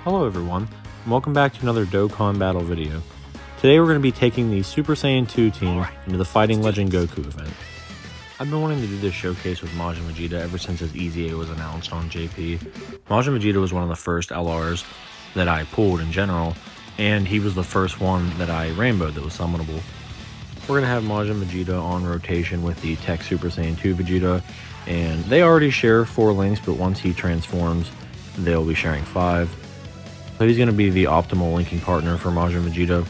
Hello everyone, and welcome back to another Dokkan battle video. Today we're going to be taking the Super Saiyan 2 team into the Fighting Legend Goku event. I've been wanting to do this showcase with Majin Vegeta ever since his EZA was announced on JP. Majin Vegeta was one of the first LRs that I pulled in general, and he was the first one that I rainbowed that was summonable. We're going to have Majin Vegeta on rotation with the Tech Super Saiyan 2 Vegeta, and they already share 4 links, but once he transforms, they'll be sharing 5. So he's going to be the optimal linking partner for Majin Vegeta,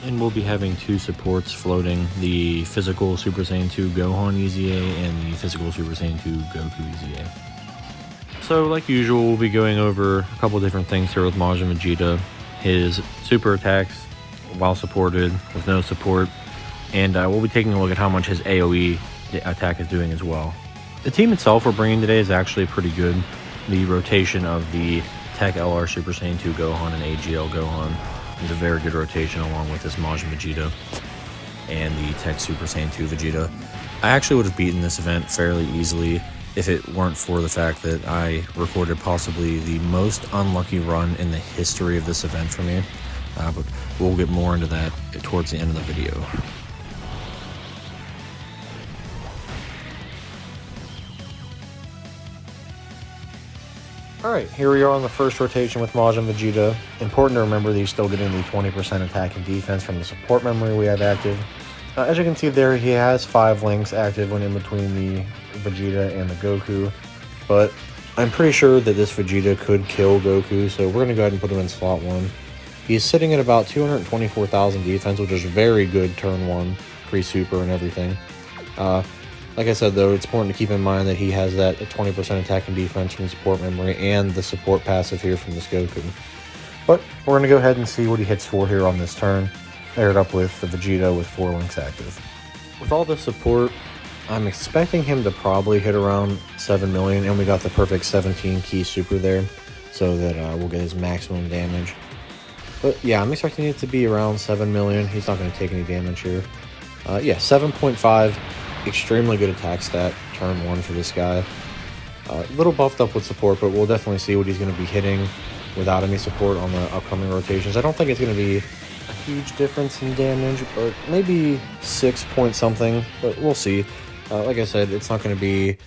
and we'll be having 2 supports floating, the physical Super Saiyan 2 Gohan EZA and the physical Super Saiyan 2 Goku EZA. So like usual, we'll be going over a couple different things here with Majin Vegeta, his super attacks while supported, with no support, and we'll be taking a look at how much his AoE attack is doing as well. The team itself we're bringing today is actually pretty good. The rotation of the Tech LR Super Saiyan 2 Gohan and AGL Gohan is a very good rotation, along with this Majin Vegeta and the Tech Super Saiyan 2 Vegeta. I actually would have beaten this event fairly easily if it weren't for the fact that I recorded possibly the most unlucky run in the history of this event for me, but we'll get more into that towards the end of the video. Alright, here we are on the first rotation with Majin Vegeta. Important to remember that he's still getting the 20% attack and defense from the support memory we have active. As you can see there, he has 5 links active when in between the Vegeta and the Goku, but I'm pretty sure that this Vegeta could kill Goku, so we're going to go ahead and put him in slot 1. He's sitting at about 224,000 defense, which is very good turn 1, pre-super and everything. Like I said, though, it's important to keep in mind that he has that 20% attack and defense from support memory and the support passive here from this Goku. But we're going to go ahead and see what he hits for here on this turn, paired up with the Vegeta with 4 links active. With all the support, I'm expecting him to probably hit around 7 million, and we got the perfect 17 key super there, so that we'll get his maximum damage. But yeah, I'm expecting it to be around 7 million. He's not going to take any damage here. Yeah, 7.5. Extremely good attack stat, turn 1 for this guy. A little buffed up with support, but we'll definitely see what he's going to be hitting without any support on the upcoming rotations. I don't think it's going to be a huge difference in damage, but maybe 6 point something, but we'll see. Like I said, it's not going to be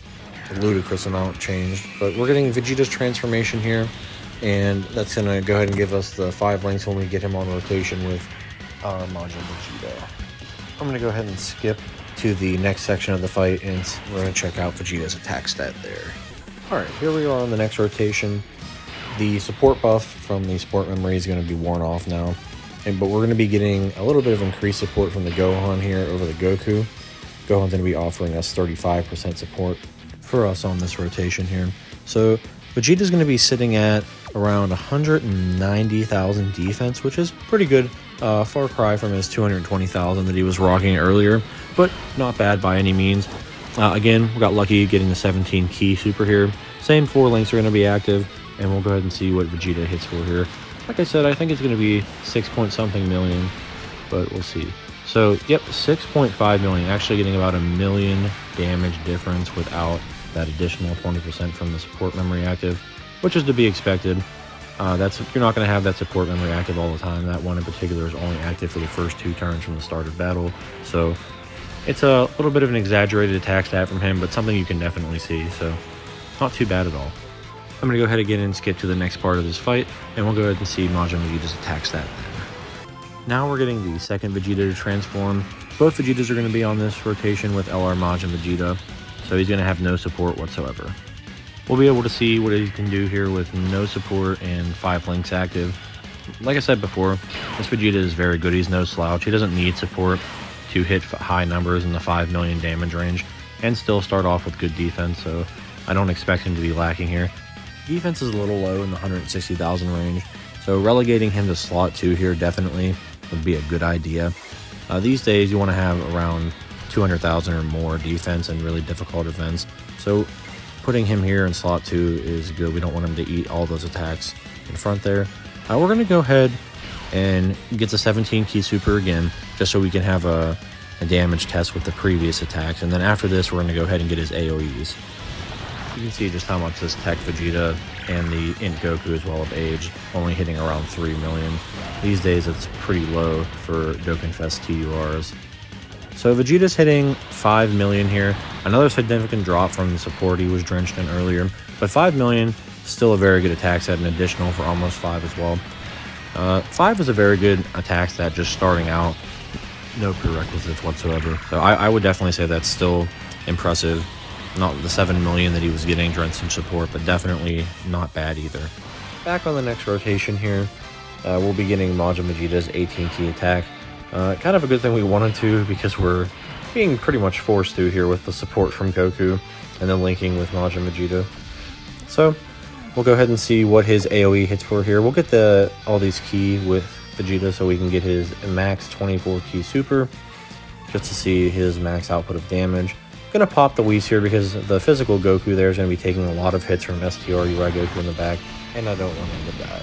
a ludicrous amount changed, but we're getting Vegeta's transformation here, and that's going to go ahead and give us the 5 links when we get him on rotation with our Majin Vegeta. I'm going to go ahead and skip to the next section of the fight, and we're going to check out Vegeta's attack stat there. Alright, here we are on the next rotation. The support buff from the support memory is going to be worn off now, but we're going to be getting a little bit of increased support from the Gohan here over the Goku. Gohan's going to be offering us 35% support for us on this rotation here. So Vegeta's going to be sitting at around 190,000 defense, which is pretty good. Far cry from his 220,000 that he was rocking earlier, but not bad by any means. Again, we got lucky getting the 17 key super here. Same 4 links are going to be active, and we'll go ahead and see what Vegeta hits for here. Like I said, I think it's going to be 6 point something million, but we'll see. So, yep, 6.5 million, actually getting about a million damage difference without that additional 20% from the support memory active, which is to be expected. You're not going to have that support memory active all the time. That one in particular is only active for the first 2 turns from the start of battle. So it's a little bit of an exaggerated attack stat from him, but something you can definitely see. So not too bad at all. I'm going to go ahead again and skip to the next part of this fight, and we'll go ahead and see Majin Vegeta's attack stat there. Now we're getting the second Vegeta to transform. Both Vegetas are going to be on this rotation with LR Majin Vegeta, so he's going to have no support whatsoever. We'll be able to see what he can do here with no support and 5 links active. Like I said before, this Vegeta is very good. He's no slouch. He doesn't need support to hit high numbers in the 5 million damage range and still start off with good defense, so I don't expect him to be lacking here. Defense is a little low in the 160,000 range, so relegating him to slot 2 here definitely would be a good idea. These days you want to have around 200,000 or more defense in really difficult events, so putting him here in slot 2 is good. We don't want him to eat all those attacks in front there. We're going to go ahead and get the 17 key super again, just so we can have a damage test with the previous attacks. And then after this, we're going to go ahead and get his AoEs. You can see just how much this Tech Vegeta and the Int Goku as well have aged, only hitting around 3 million. These days it's pretty low for Dokkan Fest TURs. So Vegeta's hitting 5 million here. Another significant drop from the support he was drenched in earlier, but 5 million, still a very good attack set, an additional for almost 5 as well. 5 is a very good attack stat just starting out, no prerequisites whatsoever. So I would definitely say that's still impressive. Not the 7 million that he was getting drenched in support, but definitely not bad either. Back on the next rotation here, we'll be getting Majin Vegeta's 18 key attack. Kind of a good thing we wanted to, because we're being pretty much forced to here with the support from Goku and then linking with Majin Vegeta. So we'll go ahead and see what his AoE hits for here. We'll get all these key with Vegeta so we can get his max 24 key super, just to see his max output of damage. Gonna pop the Whis here because the physical Goku there is gonna be taking a lot of hits from STR UI Goku in the back, and I don't want him to die.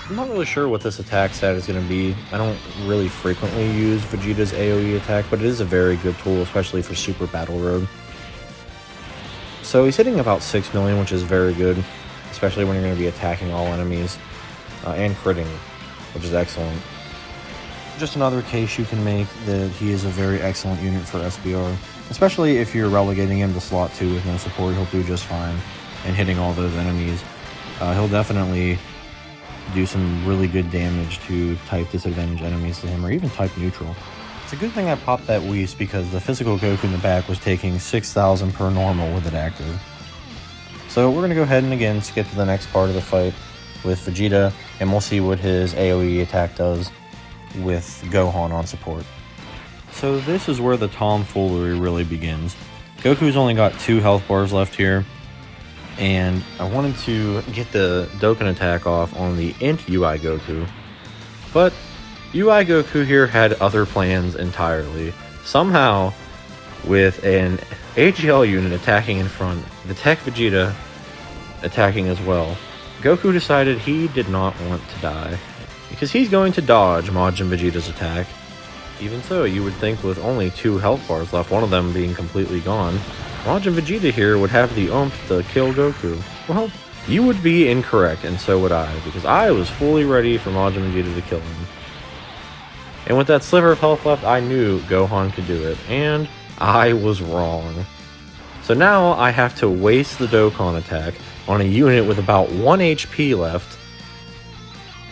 I'm not really sure what this attack stat is going to be. I don't really frequently use Vegeta's AoE attack, but it is a very good tool, especially for Super Battle Road. So he's hitting about 6 million, which is very good, especially when you're going to be attacking all enemies, and critting, which is excellent. Just another case you can make that he is a very excellent unit for SBR, especially if you're relegating him to slot 2 with no support. He'll do just fine, and hitting all those enemies. He'll definitely do some really good damage to type disadvantaged enemies to him, or even type neutral. It's a good thing I popped that Whis because the physical Goku in the back was taking 6,000 per normal with it active. So we're going to go ahead and again skip to the next part of the fight with Vegeta, and we'll see what his AoE attack does with Gohan on support. So this is where the tomfoolery really begins. Goku's only got 2 health bars left here, and I wanted to get the Dokkan attack off on the Int UI Goku, but UI Goku here had other plans entirely. Somehow, with an AGL unit attacking in front, the Tech Vegeta attacking as well, Goku decided he did not want to die, because he's going to dodge Majin Vegeta's attack. Even so, you would think with only 2 health bars left, one of them being completely gone, Majin Vegeta here would have the oomph to kill Goku. Well, you would be incorrect, and so would I, because I was fully ready for Majin Vegeta to kill him. And with that sliver of health left, I knew Gohan could do it, and I was wrong. So now I have to waste the Dokkan attack on a unit with about 1 HP left,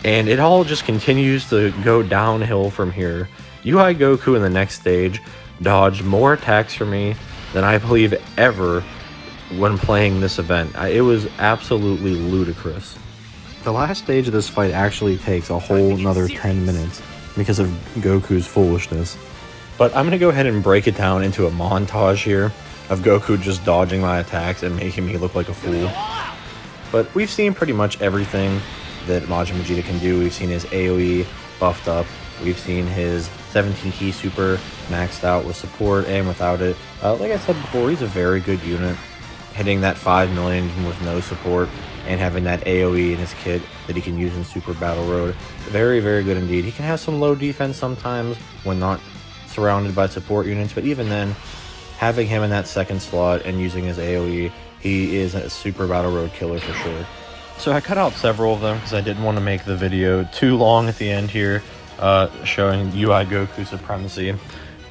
and it all just continues to go downhill from here. UI Goku in the next stage dodged more attacks for me than I believe ever when playing this event. It was absolutely ludicrous. The last stage of this fight actually takes a whole another 10 minutes because of Goku's foolishness. But I'm going to go ahead and break it down into a montage here of Goku just dodging my attacks and making me look like a fool. But we've seen pretty much everything that Majin Vegeta can do. We've seen his AoE buffed up. We've seen his 17 key super maxed out with support and without it. Like I said before, he's a very good unit, hitting that 5 million with no support and having that AoE in his kit that he can use in Super Battle Road. Very, very good indeed. He can have some low defense sometimes when not surrounded by support units, but even then, having him in that second slot and using his AoE, he is a Super Battle Road killer for sure. So I cut out several of them because I didn't want to make the video too long at the end here, showing UI Goku supremacy.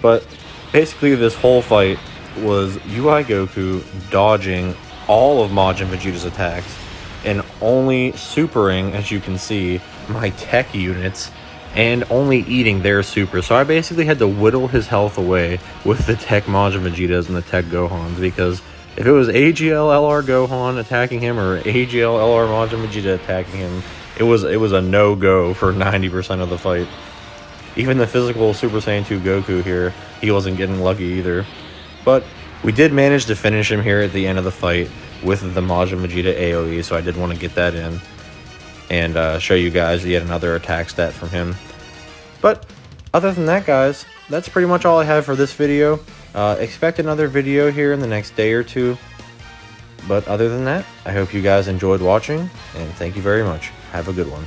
But basically this whole fight was UI Goku dodging all of Majin Vegeta's attacks and only supering, as you can see, my tech units and only eating their super. So I basically had to whittle his health away with the tech Majin Vegetas and the tech Gohans, because if it was AGL LR Gohan attacking him or AGL LR Majin Vegeta attacking him, it was a no-go for 90% of the fight. Even the physical Super Saiyan 2 Goku here, he wasn't getting lucky either. But we did manage to finish him here at the end of the fight with the Majin Vegeta AoE, so I did want to get that in and show you guys yet another attack stat from him. But other than that, guys, that's pretty much all I have for this video. Expect another video here in the next day or two. But other than that, I hope you guys enjoyed watching, and thank you very much. Have a good one.